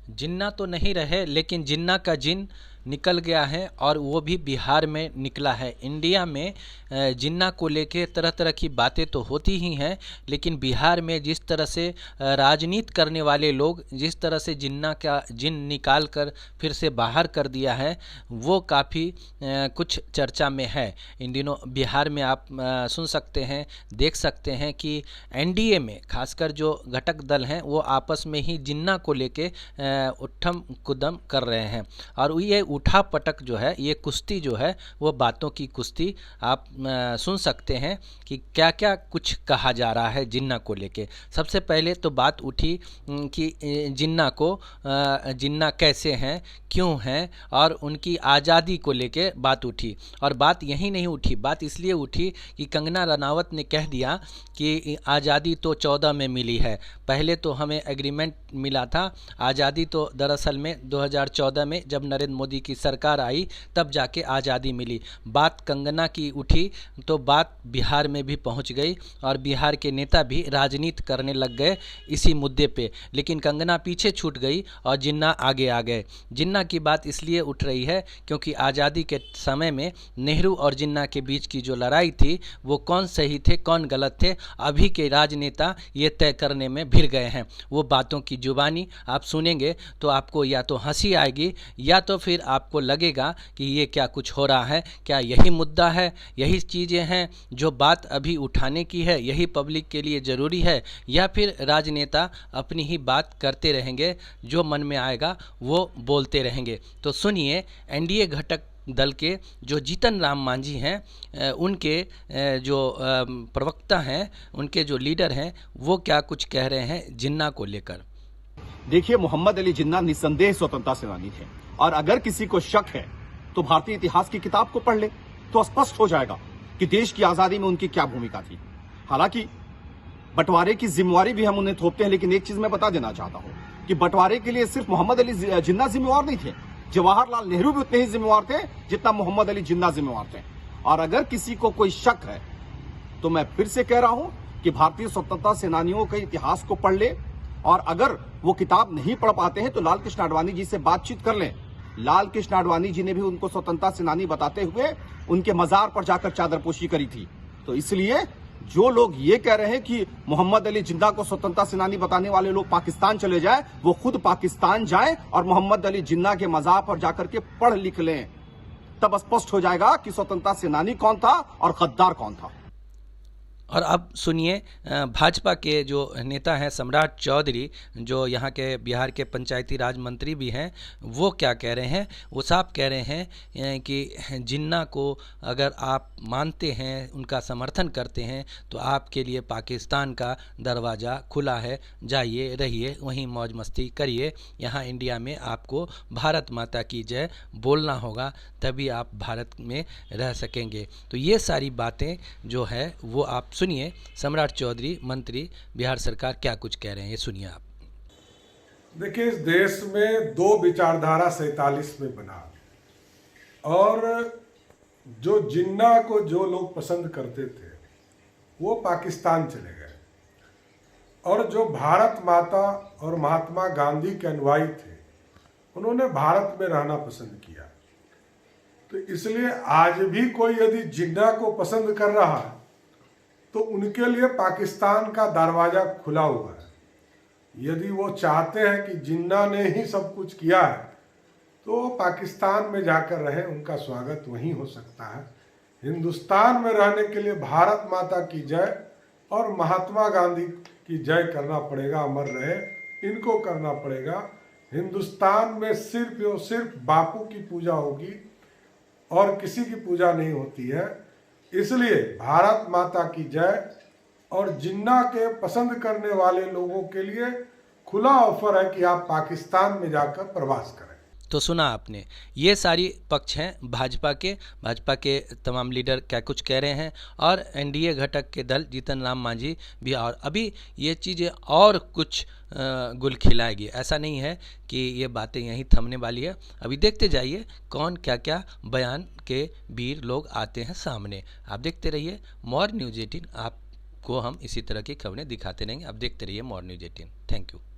जिन्ना तो नहीं रहे, लेकिन जिन्ना का जिन निकल गया है और वो भी बिहार में निकला है। इंडिया में जिन्ना को लेके तरह तरह की बातें तो होती ही हैं, लेकिन बिहार में जिस तरह से राजनीति करने वाले लोग जिस तरह से जिन्ना का जिन निकाल कर फिर से बाहर कर दिया है, वो काफ़ी कुछ चर्चा में है। इन दिनों बिहार में आप सुन सकते हैं, देख सकते हैं कि एनडीए में खासकर जो घटक दल हैं वो आपस में ही जिन्ना को लेके उठम कुदम कर रहे हैं। और ये उठा पटक जो है, ये कुश्ती जो है, वो बातों की कुश्ती आप सुन सकते हैं कि क्या क्या कुछ कहा जा रहा है जिन्ना को लेके। सबसे पहले तो बात उठी कि जिन्ना कैसे हैं, क्यों हैं, और उनकी आज़ादी को लेके बात उठी। और बात यही नहीं उठी, बात इसलिए उठी कि कंगना रनावत ने कह दिया कि आज़ादी तो 14 में मिली है, पहले तो हमें एग्रीमेंट मिला था। आज़ादी तो दरअसल में 2014 में जब नरेंद्र मोदी की सरकार आई तब जाके आज़ादी मिली। बात कंगना की उठी तो बात बिहार में भी पहुंच गई और बिहार के नेता भी राजनीति करने लग गए इसी मुद्दे पे। लेकिन कंगना पीछे छूट गई और जिन्ना आगे आ गए। जिन्ना की बात इसलिए उठ रही है क्योंकि आज़ादी के समय में नेहरू और जिन्ना के बीच की जो लड़ाई थी वो कौन सही थे कौन गलत थे, अभी के राजनेता ये तय करने में भिड़ गए हैं। वो बातों की जुबानी आप सुनेंगे तो आपको या तो हंसी आएगी या तो फिर आपको लगेगा कि ये क्या कुछ हो रहा है, क्या यही मुद्दा है, यही चीज़ें हैं जो बात अभी उठाने की है, यही पब्लिक के लिए ज़रूरी है, या फिर राजनेता अपनी ही बात करते रहेंगे, जो मन में आएगा वो बोलते रहेंगे। तो सुनिए, एनडीए घटक दल के जो जीतन राम मांझी हैं, उनके जो प्रवक्ता हैं, उनके जो लीडर हैं, वो क्या कुछ कह रहे हैं जिन्ना को लेकर। देखिए, मोहम्मद अली जिन्ना निस्संदेह स्वतंत्रता सेनानी थे, और अगर किसी को शक है तो भारतीय इतिहास की किताब को पढ़ ले तो स्पष्ट हो जाएगा कि देश की आजादी में उनकी क्या भूमिका थी। हालांकि बंटवारे की जिम्मेवारी भी हम उन्हें थोपते हैं, लेकिन एक चीज मैं बता देना चाहता हूं कि बंटवारे के लिए सिर्फ मोहम्मद अली जिन्ना जिम्मेवार नहीं थे, जवाहरलाल नेहरू भी उतने ही जिम्मेवार थे जितना मोहम्मद अली जिन्ना जिम्मेवार थे। और अगर किसी को कोई शक है तो मैं फिर से कह रहा हूं कि भारतीय स्वतंत्रता सेनानियों के इतिहास को पढ़ ले, और अगर वो किताब नहीं पढ़ पाते हैं तो लाल कृष्ण आडवाणी जी से बातचीत कर लें। लाल कृष्ण आडवाणी जी ने भी उनको स्वतंत्रता सेनानी बताते हुए उनके मजार पर जाकर चादरपोशी करी थी। तो इसलिए जो लोग ये कह रहे हैं कि मोहम्मद अली जिन्ना को स्वतंत्रता सेनानी बताने वाले लोग पाकिस्तान चले जाए, वो खुद पाकिस्तान जाएं और मोहम्मद अली जिन्ना के मजार पर जाकर के पढ़ लिख लें, तब स्पष्ट हो जाएगा कि स्वतंत्रता सेनानी कौन था और गद्दार कौन था। और अब सुनिए, भाजपा के जो नेता हैं सम्राट चौधरी, जो यहाँ के बिहार के पंचायती राज मंत्री भी हैं, वो क्या कह रहे हैं। वो साफ कह रहे हैं कि जिन्ना को अगर आप मानते हैं, उनका समर्थन करते हैं, तो आपके लिए पाकिस्तान का दरवाज़ा खुला है, जाइए रहिए वहीं मौज मस्ती करिए। यहाँ इंडिया में आपको भारत माता की जय बोलना होगा, तभी आप भारत में रह सकेंगे। तो ये सारी बातें जो है वो आप सुनिए, सम्राट चौधरी मंत्री बिहार सरकार क्या कुछ कह रहे हैं, ये सुनिए आप। देखिए, इस देश में दो विचारधारा 47 में बना, और जो जिन्ना को जो लोग पसंद करते थे वो पाकिस्तान चले गए, और जो भारत माता और महात्मा गांधी के अनुयायी थे उन्होंने भारत में रहना पसंद किया। तो इसलिए आज भी कोई यदि जिन्ना को पसंद कर रहा है तो उनके लिए पाकिस्तान का दरवाजा खुला हुआ है। यदि वो चाहते हैं कि जिन्ना ने ही सब कुछ किया है तो पाकिस्तान में जाकर रहे, उनका स्वागत वहीं हो सकता है। हिंदुस्तान में रहने के लिए भारत माता की जय और महात्मा गांधी की जय करना पड़ेगा, अमर रहे इनको करना पड़ेगा। हिंदुस्तान में सिर्फ और सिर्फ बापू की पूजा होगी और किसी की पूजा नहीं होती है। इसलिए भारत माता की जय और जिन्ना के पसंद करने वाले लोगों के लिए खुला ऑफर है कि आप पाकिस्तान में जाकर प्रवास करें। तो सुना आपने, ये सारी पक्ष हैं भाजपा के तमाम लीडर क्या कुछ कह रहे हैं, और एनडीए घटक के दल जीतन राम मांझी भी। और अभी ये चीज़ें और कुछ गुल खिलाएगी, ऐसा नहीं है कि ये बातें यहीं थमने वाली है। अभी देखते जाइए कौन क्या क्या बयान के वीर लोग आते हैं सामने। आप देखते रहिए मोर न्यूज़ 18, आपको हम इसी तरह की खबरें दिखाते रहेंगे। आप देखते रहिए मोर न्यूज़ 18। Thank you.